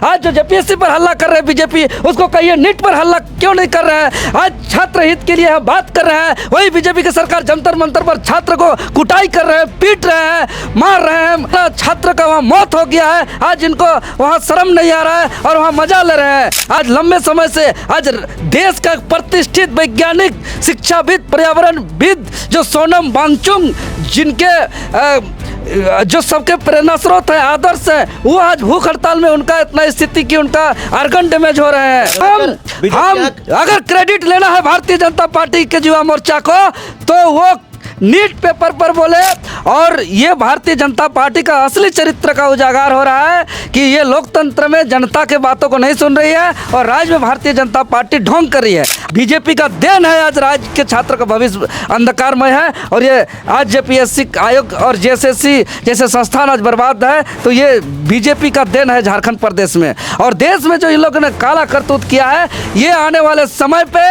आज जो जेपीएससी पर हल्ला कर रहे हैं बीजेपी, उसको कहिए नीट पर हल्ला क्यों नहीं कर रहे हैं। आज छात्र हित के लिए हम बात कर रहे हैं, वही बीजेपी की सरकार जंतर मंतर पर छात्र को कुटाई कर रहे हैं, पीट रहे हैं, मार रहे हैं। छात्र का वहाँ मौत हो गया है, आज इनको वहाँ शर्म नहीं आ रहा है और वहाँ मजा ले रहे हैं। आज लंबे समय से आज देश का प्रतिष्ठित वैज्ञानिक, शिक्षाविद, पर्यावरणविद जो सोनम वांगचुक, जिनके जो सबके प्रेरणा स्रोत है, आदर्श है, वो आज भूख हड़ताल में उनका इतना स्थिति की उनका आर्गन डैमेज हो रहे हैं। हम अगर क्रेडिट लेना है भारतीय जनता पार्टी के युवा मोर्चा को, तो वो नीट पेपर पर बोले। और ये भारतीय जनता पार्टी का असली चरित्र का उजागर हो रहा है कि ये लोकतंत्र में जनता के बातों को नहीं सुन रही है और राज्य में भारतीय जनता पार्टी ढोंग कर रही है। बीजेपी का देन है आज राज्य के छात्र का भविष्य अंधकारमय है और ये आज जेपीएससी आयोग और जेएसएससी जैसे संस्थान आज बर्बाद है, तो ये बीजेपी का देन है झारखंड प्रदेश में। और देश में जो इन लोगों ने काला करतूत किया है, ये आने वाले समय पे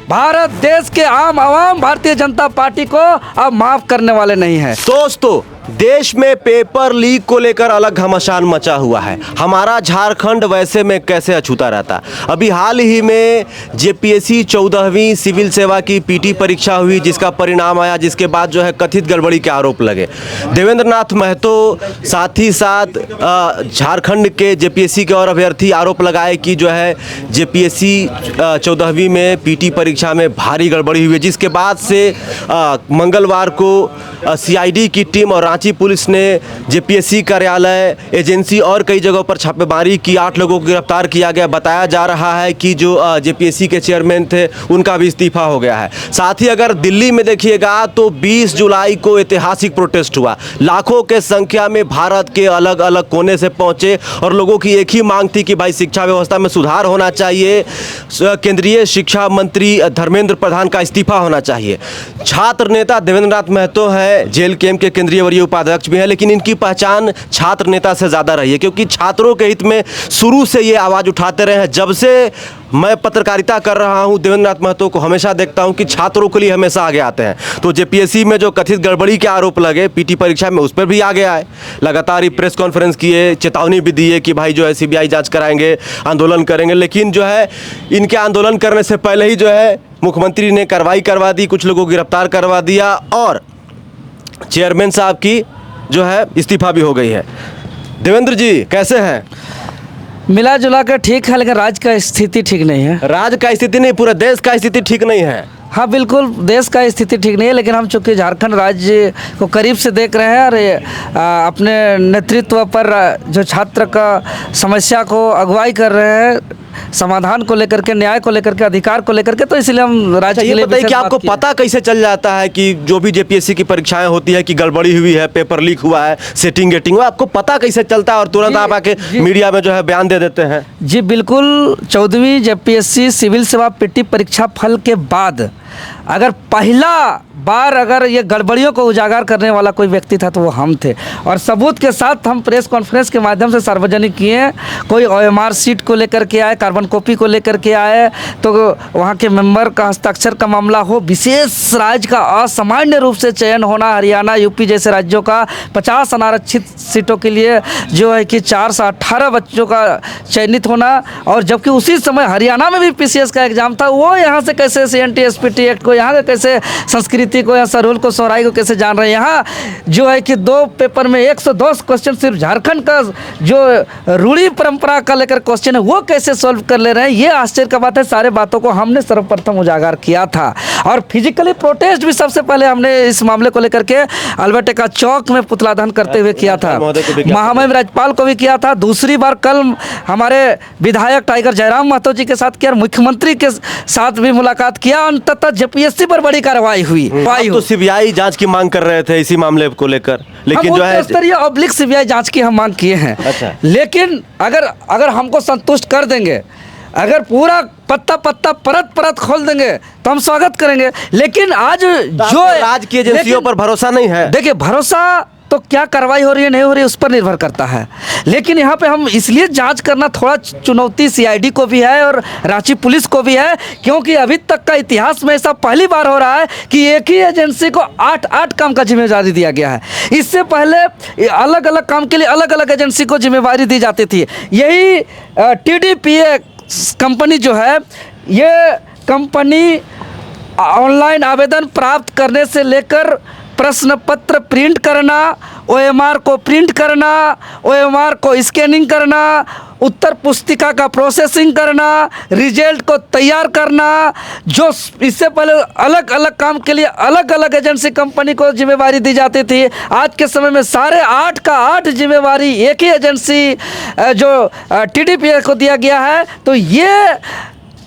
भारत देश के आम आवाम भारतीय जनता पार्टी को अब माफ करने वाले नहीं है। दोस्तों, देश में पेपर लीक को लेकर अलग घमासान मचा हुआ है। हमारा झारखंड वैसे में कैसे अछूता रहता। अभी हाल ही में जेपीएससी 14वीं सिविल सेवा की पीटी परीक्षा हुई, जिसका परिणाम आया, जिसके बाद जो है कथित गड़बड़ी के आरोप लगे। देवेंद्र नाथ महतो साथ ही साथ झारखंड के जेपीएससी के और अभ्यर्थी आरोप लगाए कि जो है जेपीएससी 14वीं में पीटी परीक्षा में भारी गड़बड़ी हुई, जिसके बाद से मंगलवार को सीआईडी की टीम और रांची पुलिस ने जेपीएससी कार्यालय, एजेंसी और कई जगहों पर छापेमारी की। 8 लोगों को गिरफ्तार किया गया। बताया जा रहा है कि जो जेपीएससी के चेयरमैन थे, उनका भी इस्तीफा हो गया है। साथ ही अगर दिल्ली में देखिएगा तो 20 जुलाई को ऐतिहासिक प्रोटेस्ट हुआ। लाखों के संख्या में भारत के अलग अलग कोने से पहुंचे और लोगों की एक ही मांग थी कि भाई शिक्षा व्यवस्था में सुधार होना चाहिए, केंद्रीय शिक्षा मंत्री धर्मेंद्र प्रधान का इस्तीफा होना चाहिए। छात्र नेता देवेंद्र नाथ महतो हैं, जेल कैंप के केंद्रीय वरीय उपाध्यक्ष भी हैं, लेकिन इनकी पहचान छात्र नेता से ज़्यादा रही है, क्योंकि छात्रों के हित में शुरू से ये आवाज़ उठाते रहे हैं। जब से मैं पत्रकारिता कर रहा हूं, देवेंद्र नाथ महतो को हमेशा देखता हूं कि छात्रों के लिए हमेशा आगे आते हैं। तो जेपीएससी में जो कथित गड़बड़ी के आरोप लगे पीटी परीक्षा में, उस पर भी आगे आए। लगातार ही प्रेस कॉन्फ्रेंस किए, चेतावनी भी दी है कि भाई जो है सीबीआई जांच कराएंगे, आंदोलन करेंगे। लेकिन जो है इनके आंदोलन करने से पहले ही जो है मुख्यमंत्री ने कार्रवाई करवा दी, कुछ लोगों को गिरफ्तार करवा दिया और चेयरमैन साहब की जो है इस्तीफा भी हो गई है। देवेंद्र जी कैसे हैं? मिला जुला कर ठीक है, लेकिन राज्य का स्थिति ठीक नहीं है। राज्य का स्थिति नहीं, पूरे देश का स्थिति ठीक नहीं है। हाँ बिल्कुल, देश का स्थिति ठीक नहीं है, लेकिन हम चूँकि झारखंड राज्य को करीब से देख रहे हैं और अपने नेतृत्व पर जो छात्र का समस्या को अगुवाई कर रहे हैं, समाधान को लेकर के, न्याय को लेकर के, अधिकार को लेकर के, तो इसलिए हम राज्य के लिए बताइए कि आपको पता कैसे चल जाता है कि जो भी जेपीएससी की परीक्षाएं होती है कि गड़बड़ी हुई है, पेपर लीक हुआ है, सेटिंग गेटिंग हुआ, आपको पता कैसे चलता है और तुरंत आप आके मीडिया में जो है बयान दे देते हैं? जी बिल्कुल, 14वीं जेपीएससी सिविल सेवा पीटी परीक्षा फल के बाद अगर पहला बार अगर ये गड़बड़ियों को उजागर करने वाला कोई व्यक्ति था तो वो हम थे, और सबूत के साथ हम प्रेस कॉन्फ्रेंस के माध्यम से सार्वजनिक किए। कोई ओएमआर सीट को लेकर के आए, कार्बन कॉपी को लेकर के आए, तो वहाँ के मेंबर का हस्ताक्षर का मामला हो, विशेष राज्य का असामान्य रूप से चयन होना, हरियाणा यूपी जैसे राज्यों का 50 अनारक्षित सीटों के लिए जो है कि 4 से 18 बच्चों का चयनित होना, और जबकि उसी समय हरियाणा में भी पीसीएस का एग्जाम था। वो यहाँ से कैसे CNT SPT एक्ट को, यहाँ कैसे संस्कृति को या सरूल को, सोहराई को कैसे जान रहे हैं। यहाँ जो है कि 2 पेपर में 110 क्वेश्चन सिर्फ झारखंड का जो रूढ़ी परंपरा का लेकर क्वेश्चन है वो कैसे सॉल्व कर ले रहे हैं, ये आश्चर्य का बात है। सारे बातों को हमने सर्वप्रथम उजागर किया था और फिजिकली प्रोटेस्ट भी सबसे पहले हमने इस मामले को लेकर के अल्बर्ट एक्का चौक में पुतला दहन करते हुए किया था। महामहिम राज्यपाल को भी किया था। दूसरी बार कल हमारे विधायक टाइगर जयराम महतो जी के साथ किया, मुख्यमंत्री के साथ भी मुलाकात किया। अंततः जेपीएससी पर बड़ी कार्रवाई हुई। तो सीबीआई जांच की मांग कर रहे थे इसी मामले को लेकर, लेकिन जो है ऑब्लिक सीबीआई जांच की हम मांग किए हैं। अच्छा। लेकिन अगर हमको संतुष्ट कर देंगे, अगर पूरा पत्ता पत्ता परत परत खोल देंगे तो हम स्वागत करेंगे। लेकिन आज जो राज्य की एजेंसियों पर भरोसा नहीं है। देखिए, भरोसा तो तो क्या कार्रवाई हो रही है नहीं हो रही है उस पर निर्भर करता है। लेकिन यहाँ पे हम इसलिए जांच करना थोड़ा चुनौती सीआईडी को भी है और रांची पुलिस को भी है, क्योंकि अभी तक का इतिहास में ऐसा पहली बार हो रहा है कि एक ही एजेंसी को 8 काम का जिम्मेदारी दिया गया है। इससे पहले अलग अलग काम के लिए अलग अलग एजेंसी को जिम्मेदारी दी जाती थी। यही TDPA कंपनी जो है, ये कंपनी ऑनलाइन आवेदन प्राप्त करने से लेकर प्रश्न पत्र प्रिंट करना, OMR को प्रिंट करना, OMR को स्कैनिंग करना, उत्तर पुस्तिका का प्रोसेसिंग करना, रिजल्ट को तैयार करना, जो इससे पहले अलग अलग काम के लिए अलग अलग एजेंसी कंपनी को जिम्मेवारी दी जाती थी। आज के समय में सारे 8 का 8 जिम्मेवारी एक ही एजेंसी जो TDPA को दिया गया है। तो ये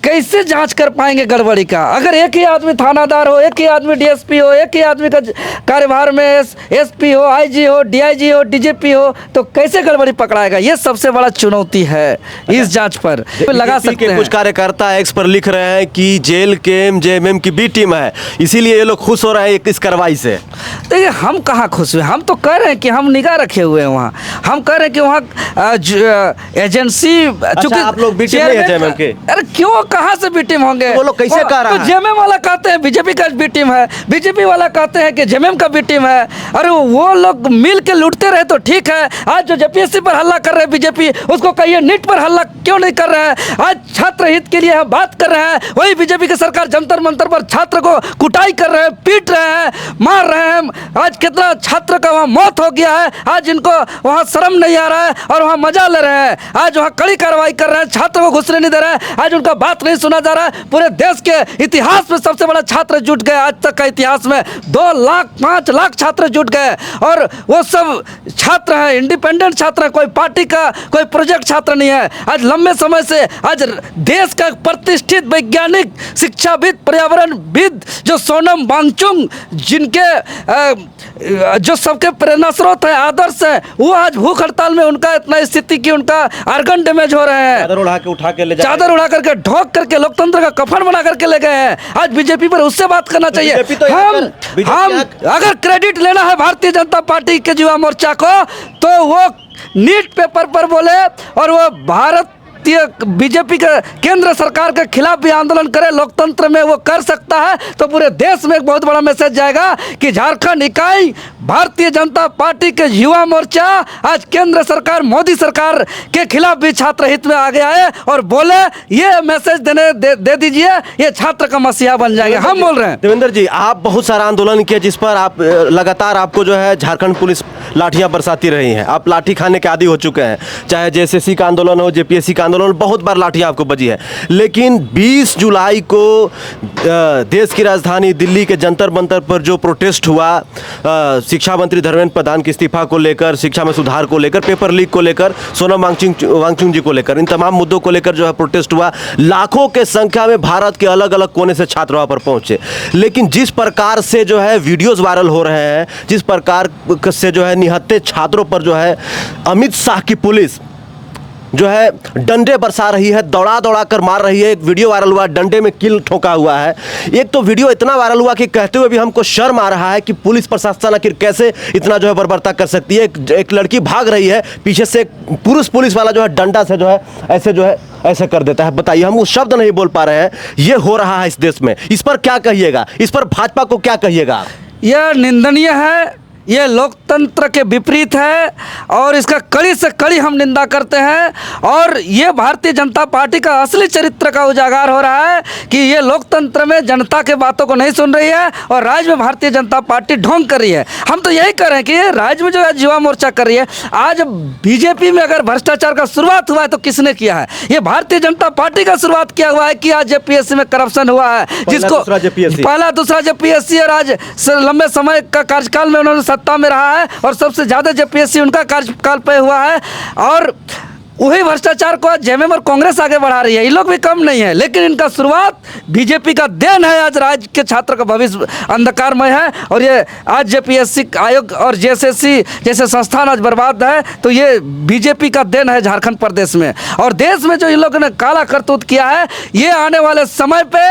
कैसे जांच कर पाएंगे गड़बड़ी का? अगर एक ही आदमी थानादार हो, एक ही आदमी DSP हो, एक ही आदमी का कार्यभार में SP हो, IG हो, DIG हो, DGP हो, तो कैसे गड़बड़ी पकड़ाएगा? ये सबसे बड़ा चुनौती है इस जांच पर लगा सकते हैं। कुछ कार्यकर्ता एक्स पर लिख रहे हैं कि जेल के JMM की B टीम है, इसीलिए ये लोग खुश हो रहे हैं इस कार्रवाई से। देखिए, हम कहाँ खुश हुए? हम तो कह रहे हैं कि हम निगाह रखे हुए हैं वहाँ। हम कह रहे हैं कि वहाँ एजेंसी चूंकि आप लोग B टीम नहीं है JMM के? अरे क्यों, कहाँ से B टीम होंगे? वो लोग कैसे कह रहा है? तो JMM वाला कहते हैं BJP का B टीम है, BJP वाला कहते हैं कि JMM का B टीम है। अरे वो लोग मिल के लूटते रहे तो ठीक है। आज जो JPSC पर हल्ला कर रहे हैं BJP, उसको कहिए नीट पर हल्ला क्यों नहीं कर रहे हैं? आज छात्र हित के लिए हम बात कर रहे हैं, वही BJP की सरकार जंतर मंतर पर छात्र को कुटाई कर रहे हैं, पीट रहे हैं, मार रहे हैं। आज कितना छात्र का वहाँ मौत हो गया है, आज इनको वहाँ शर्म नहीं आ रहा है और वहाँ मजा ले रहे हैं। आज वहाँ कड़ी कार्रवाई कर रहे हैं, छात्र को घुसने नहीं दे रहे हैं, आज उनका बात नहीं सुना जा रहा है। पूरे देश के इतिहास में सबसे बड़ा छात्र जुट गए, आज तक का इतिहास में 2 लाख 5 लाख छात्र जुट गए, और वो सब छात्र हैं, इंडिपेंडेंट छात्र हैं, कोई पार्टी का कोई प्रोजेक्ट छात्र नहीं है। आज लंबे समय से आज देश का प्रतिष्ठित वैज्ञानिक, शिक्षाविद, पर्यावरणविद जो सोनम वांगचुक, जिनके जो सबके प्रेरणा स्रोत है, आदर्श है, वो आज भूख हड़ताल में उनका इतना स्थिति कि उनका आर्गन डैमेज हो रहे हैं। चादर उड़ा के उठा के ले जा, चादर उड़ा करके ढोक करके लोकतंत्र का कफन बना करके ले गए हैं। आज BJP पर उससे बात करना चाहिए। हम अगर क्रेडिट लेना है भारतीय जनता पार्टी के युवा मोर्चा को, तो वो नीट पेपर पर बोले और वो BJP के केंद्र सरकार के खिलाफ भी आंदोलन करे। लोकतंत्र में वो कर सकता है तो पूरे देश में एक बहुत बड़ा मैसेज जाएगा कि झारखंड इकाई भारतीय जनता पार्टी के युवा मोर्चा आज केंद्र सरकार, मोदी सरकार के खिलाफ भी छात्र हित में आ गया है और बोले ये मैसेज दे दीजिए, ये छात्र का मसीहा बन जाएंगे। हम बोल रहे हैं। देवेंद्र जी, आप बहुत सारा आंदोलन किया जिस पर आप लगातार आपको जो है झारखंड पुलिस लाठियां बरसाती रही हैं। आप लाठी खाने के आदी हो चुके हैं, चाहे JSSC का आंदोलन हो, JPSC का आंदोलन, बहुत बार लाठियां आपको बजी है। लेकिन 20 जुलाई को देश की राजधानी दिल्ली के जंतर मंतर पर जो प्रोटेस्ट हुआ, शिक्षा मंत्री धर्मेंद्र प्रधान के इस्तीफा को लेकर, शिक्षा में सुधार को लेकर, पेपर लीक को लेकर, सोनम वांगचुक जी को लेकर, इन तमाम मुद्दों को लेकर जो है प्रोटेस्ट हुआ। लाखों के संख्या में भारत के अलग अलग कोने से छात्र वहां पर पहुंचे। लेकिन जिस प्रकार से जो है वीडियोस वायरल हो रहे हैं, जिस प्रकार से जो है निहत्थे छात्रों पर जो है अमित शाह की पुलिस जो है डंडे बरसा रही है, दौड़ा दौड़ा कर मार रही है। एक वीडियो वायरल हुआ, डंडे में कील ठोका हुआ है। एक तो वीडियो इतना वायरल हुआ कि कहते हुए भी हमको शर्म आ रहा है कि पुलिस प्रशासन आखिर कैसे इतना जो है बर्बरता कर सकती है। एक लड़की भाग रही है, पीछे से एक पुरुष पुलिस वाला जो है डंडा से जो है ऐसे कर देता है। बताइए, हम वो शब्द नहीं बोल पा रहे हैं। ये हो रहा है इस देश में, इस पर क्या कहिएगा? इस पर भाजपा को क्या कहिएगा? यह निंदनीय है, ये लोकतंत्र के विपरीत है और इसका कड़ी से कड़ी हम निंदा करते हैं। और ये भारतीय जनता पार्टी का असली चरित्र का उजागर हो रहा है कि ये लोकतंत्र में जनता के बातों को नहीं सुन रही है और राज्य में भारतीय जनता पार्टी ढोंग कर रही है। हम तो यही कह रहे हैं कि ये राज्य में जो है युवा मोर्चा कर रही है। आज BJP में अगर भ्रष्टाचार का शुरुआत हुआ है तो किसने किया है? ये भारतीय जनता पार्टी का शुरुआत किया हुआ है कि आज JPSC में करप्शन हुआ है, जिसको पहला दूसरा JPSC, और आज लंबे समय का कार्यकाल में उन्होंने सत्ता में रहा है और सबसे ज्यादा JPSC उनका कार्यकाल पे हुआ है। और वही भ्रष्टाचार को आज JMM और कांग्रेस आगे बढ़ा रही है। ये लोग भी कम नहीं है, लेकिन इनका शुरुआत BJP का देन है। आज राज्य के छात्र का भविष्य अंधकारमय है और ये आज JPSC आयोग और JSSC जैसे संस्थान आज बर्बाद है, तो ये BJP का देन है झारखंड प्रदेश में। और देश में जो इन लोगों ने काला करतूत किया है, ये आने वाले समय पे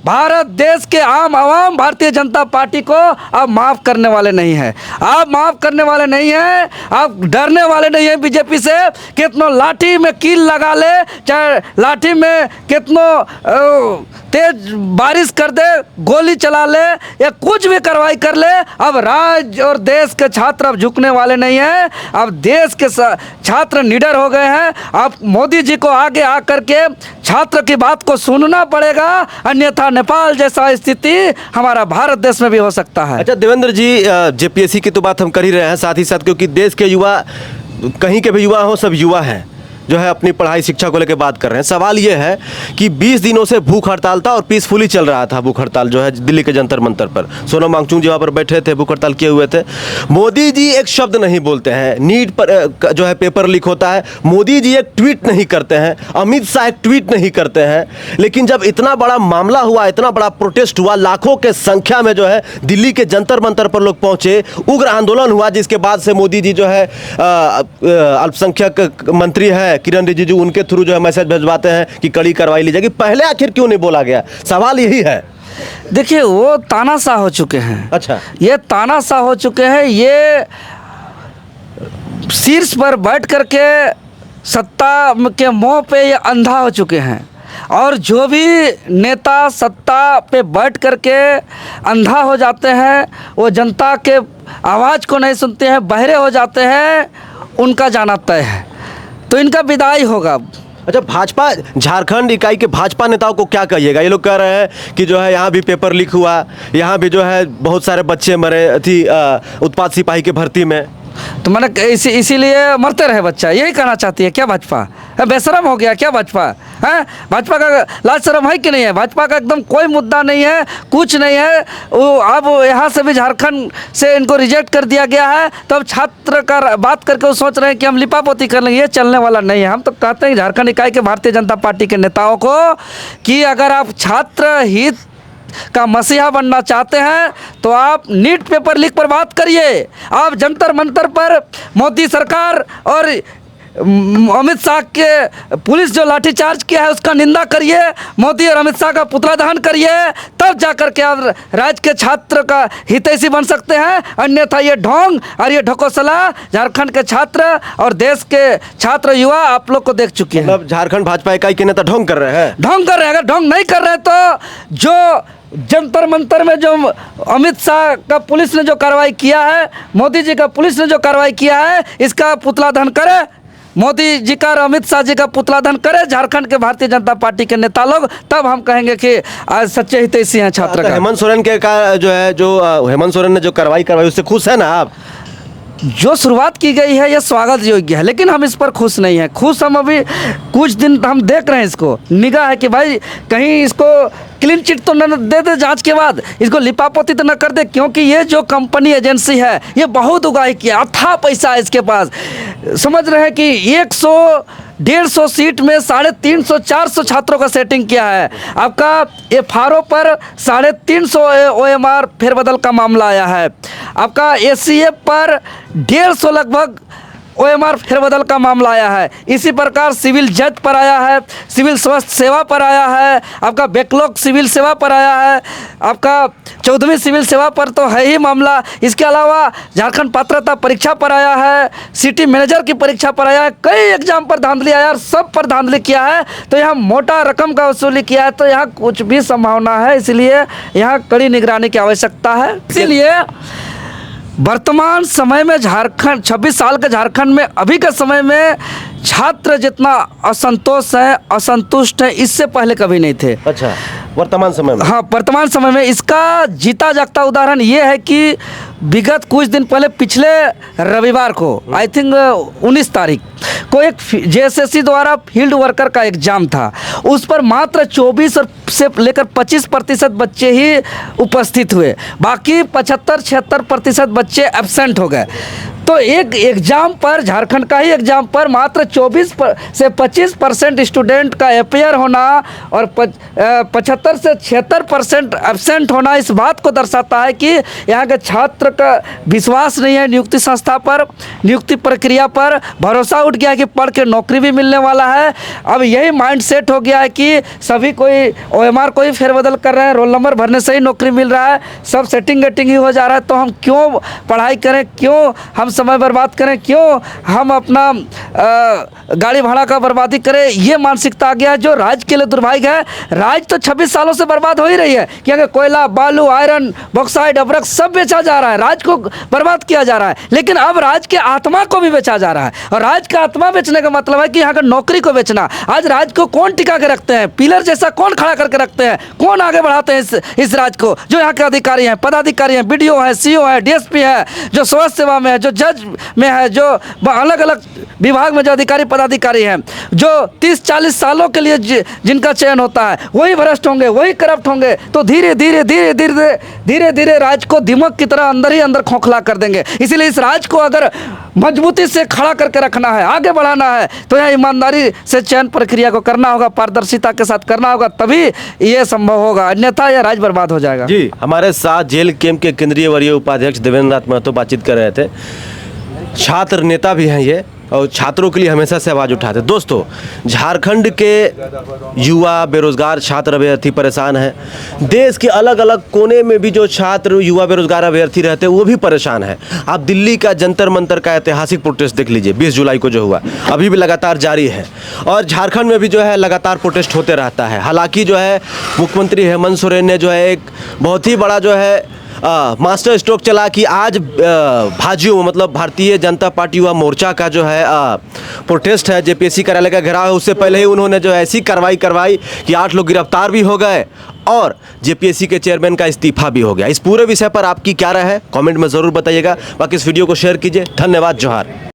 भारत देश के आम आवाम भारतीय जनता पार्टी को अब माफ़ करने वाले नहीं हैं। आप माफ़ करने वाले नहीं हैं, आप डरने वाले नहीं हैं बीजेपी से। कितनों लाठी में कील लगा ले, चाहे लाठी में कितनों तेज बारिश कर दे, गोली चला ले या कुछ भी कार्रवाई कर ले, अब राज्य और देश के छात्र अब झुकने वाले नहीं हैं। अब देश के छात्र निडर हो गए हैं। अब मोदी जी को आगे आकर के छात्र की बात को सुनना पड़ेगा, अन्यथा नेपाल जैसा स्थिति हमारा भारत देश में भी हो सकता है। अच्छा देवेंद्र जी, जेपीएससी की तो बात हम कर ही रहे हैं, साथ ही साथ क्योंकि देश के युवा, कहीं के भी युवा हो, सब युवा हैं जो है अपनी पढ़ाई शिक्षा को लेकर बात कर रहे हैं। सवाल ये है कि 20 दिनों से भूख हड़ताल था और पीसफुली चल रहा था भूख हड़ताल जो है दिल्ली के जंतर मंतर पर। सोनम वांगचुक जी वहाँ पर बैठे थे, भूख हड़ताल किए हुए थे। मोदी जी एक शब्द नहीं बोलते हैं, नीट पर जो है पेपर लीक होता है, मोदी जी एक ट्वीट नहीं करते हैं, अमित शाह एक ट्वीट नहीं करते हैं। लेकिन जब इतना बड़ा मामला हुआ, इतना बड़ा प्रोटेस्ट हुआ, लाखों के संख्या में जो है दिल्ली के जंतर मंतर पर लोग पहुंचे, उग्र आंदोलन हुआ, जिसके बाद से मोदी जी जो है अल्पसंख्यक मंत्री है किरण रिजिजू, उनके थ्रू जो है मैसेज भिजवाते हैं कि कड़ी कार्रवाई ली जाएगी। पहले आखिर क्यों नहीं बोला गया? सवाल यही है। देखिए, वो तानाशाह हो चुके हैं। अच्छा, ये तानाशाह हो चुके हैं। ये शीर्ष पर बैठ करके सत्ता के मोह पे ये अंधा हो चुके हैं, और जो भी नेता सत्ता पे बैठ करके अंधा हो जाते हैं, वो जनता के आवाज़ को नहीं सुनते हैं, बहरे हो जाते हैं, उनका जाना तय है। तो इनका विदाई होगा। अच्छा, भाजपा झारखंड इकाई के भाजपा नेताओं को क्या कहिएगा? ये लोग कह रहे हैं कि जो है यहाँ भी पेपर लीक हुआ, यहाँ भी जो है बहुत सारे बच्चे मरे थी उत्पाद सिपाही के भर्ती में। तो मैंने इसीलिए मरते रहे बच्चा, यही कहना चाहती है क्या भाजपा? बेशरम हो गया क्या भाजपा? है भाजपा का लाज शर्म है कि नहीं है? भाजपा का एकदम कोई मुद्दा नहीं है, कुछ नहीं है। वो अब यहाँ से भी झारखंड से इनको रिजेक्ट कर दिया गया है, तो अब छात्र का बात करके वो सोच रहे हैं कि हम लिपापोती कर लेंगे। ये चलने वाला नहीं है। हम तो कहते हैं झारखंड इकाई के भारतीय जनता पार्टी के नेताओं को कि अगर आप छात्र हित का मसीहा बनना चाहते हैं तो आप नीट पेपर लीक पर बात करिए। आप जंतर मंतर पर मोदी सरकार और अमित शाह के पुलिस जो लाठीचार्ज किया है उसका निंदा करिए, मोदी और अमित शाह का पुतला दहन करिए, तब जाकर के आप राज्य के छात्र का हितैषी बन सकते हैं। अन्यथा ये ढोंग और ये ढकोसला झारखंड के छात्र और देश के छात्र युवा आप लोग को देख चुके हैं। मतलब झारखंड भाजपा इकाई के नेता ढोंग कर रहे हैं, ढोंग कर रहे हैं। अगर ढोंग नहीं कर रहे तो जो जंतर मंतर में जो अमित शाह का पुलिस ने जो कार्रवाई किया है, मोदी जी का पुलिस ने जो कार्रवाई किया है, इसका पुतला दहन करे, मोदी जी का और अमित शाह जी का पुतला दहन करे झारखंड के भारतीय जनता पार्टी के नेता लोग, तब हम कहेंगे कि आज सच्चे हितैषी हैं छात्र का। हेमंत सोरेन के का जो है, जो हेमंत सोरेन ने जो कार्रवाई करवाई उससे खुश है ना आप? जो शुरुआत की गई है यह स्वागत योग्य है, लेकिन हम इस पर खुश नहीं हैं। खुश हम अभी कुछ दिन हम देख रहे हैं, इसको निगाह है कि भाई कहीं इसको क्लीन चिट तो न दे दे जांच के बाद, इसको लिपापोती तो न कर दे, क्योंकि ये जो कंपनी एजेंसी है ये बहुत उगाही किया, अथाह पैसा है इसके पास। समझ रहे हैं कि 100-150 सीट में 350-400 छात्रों का सेटिंग किया है। आपका FRO पर 350 OMR फेरबदल का मामला आया है। आपका ACF पर 150 लगभग OMR फेरबदल का मामला आया है। इसी प्रकार सिविल जज पर आया है, सिविल स्वास्थ्य सेवा पर आया है, आपका बैकलॉग सिविल सेवा पर आया है, आपका 14वीं सिविल सेवा पर तो है ही मामला। इसके अलावा झारखंड पात्रता परीक्षा पर आया है, सिटी मैनेजर की परीक्षा पर आया है, कई एग्जाम पर धांधली आया है, सब पर धांधली किया है। तो यहाँ मोटा रकम का वसूली किया है, तो यहाँ कुछ भी संभावना है, इसलिए यहाँ कड़ी निगरानी की आवश्यकता है। इसीलिए वर्तमान समय में झारखंड 26 साल के झारखंड में अभी के समय में छात्र जितना असंतोष है, असंतुष्ट है, इससे पहले कभी नहीं थे। अच्छा, वर्तमान समय में? हाँ, वर्तमान समय में इसका जीता जागता उदाहरण ये है कि विगत कुछ दिन पहले पिछले रविवार को आई थिंक 19 तारीख को एक JSSC द्वारा फील्ड वर्कर का एग्जाम था। उस पर मात्र 24 से लेकर 25% बच्चे ही उपस्थित हुए, बाकी 75-76% बच्चे एब्सेंट हो गए। तो एक एग्ज़ाम पर, झारखंड का ही एग्ज़ाम पर मात्र 24 से 25% स्टूडेंट का अपेयर होना और 75 से 76% एब्सेंट होना इस बात को दर्शाता है कि यहाँ के छात्र छात्र का विश्वास नहीं है नियुक्ति संस्था पर, नियुक्ति प्रक्रिया पर। भरोसा उठ गया कि पढ़ के नौकरी भी मिलने वाला है। अब यही माइंड सेट हो गया है कि सभी कोई OMR को ही फेरबदल कर रहे हैं, रोल नंबर भरने से ही नौकरी मिल रहा है, सब सेटिंग गेटिंग ही हो जा रहा है। तो हम क्यों पढ़ाई करें, क्यों हम समय बर्बाद करें, क्यों हम अपना गाड़ी भाड़ा का बर्बादी करें। ये मानसिकता आ गया है जो राज्य के लिए दुर्भाग्य है। राज्य तो 26 सालों से बर्बाद हो ही रही है कि अगर कोयला, बालू, आयरन, बॉक्साइड, अब्रक सब बेचा जा रहा है, राज्य को बर्बाद किया जा रहा है। लेकिन अब राज्य के आत्मा को भी बेचा जा रहा है, और राज्य का आत्मा बेचने का मतलब है कि यहाँ का नौकरी को बेचना। आज राज्य को कौन टिका के रखते हैं, पिलर जैसा कौन खड़ा करके रखते हैं, कौन आगे बढ़ाते हैं इस राज्य को। जो यहाँ के अधिकारी हैं, पदाधिकारी हैं, BDO है, CO है, DSP है, जो स्वास्थ्य सेवा में है, जो जज में है, जो अलग अलग विभाग में जो अधिकारी पदाधिकारी हैं, जो 30-40 सालों के लिए जिनका चयन होता है, वही भ्रष्ट होंगे, वही करप्ट होंगे। तो धीरे धीरे धीरे धीरे धीरे धीरे राज्य को दिमाग की तरह अंदर ही अंदर खोखला कर देंगे। इसलिए इस राज्य को अगर मजबूती से खड़ा करके रखना है, आगे बढ़ाना है, तो यह ईमानदारी से चयन प्रक्रिया को करना होगा, पारदर्शिता के साथ करना होगा, तभी ये संभव होगा, अन्यथा यह राज्य बर्बाद हो जाएगा। जी, हमारे साथ जेल कैंप के केंद्रीय वरीय उपाध्यक्ष देवेंद्र नाथ महतो बातचीत कर रहे थे। छात्र नेता भी हैं ये, और छात्रों के लिए हमेशा से आवाज़ उठाते। दोस्तों, झारखंड के युवा बेरोजगार छात्र अभ्यर्थी परेशान हैं। देश के अलग अलग कोने में भी जो छात्र युवा बेरोजगार अभ्यर्थी रहते हैं वो भी परेशान हैं। आप दिल्ली का जंतर मंतर का ऐतिहासिक प्रोटेस्ट देख लीजिए, 20 जुलाई को जो हुआ, अभी भी लगातार जारी है। और झारखंड में भी जो है लगातार प्रोटेस्ट होते रहता है। हालांकि जो है मुख्यमंत्री हेमंत सोरेन ने जो है एक बहुत ही बड़ा जो है मास्टर स्ट्रोक चला कि आज भाजयू मतलब भारतीय जनता पार्टी युवा मोर्चा का जो है प्रोटेस्ट है, JPSC कार्यालय का घेराव है। उससे पहले ही उन्होंने जो ऐसी कार्रवाई करवाई कि 8 लोग गिरफ्तार भी हो गए और JPSC के चेयरमैन का इस्तीफा भी हो गया। इस पूरे विषय पर आपकी क्या राय है, कमेंट में ज़रूर बताइएगा। बाकी इस वीडियो को शेयर कीजिए। धन्यवाद, जोहार।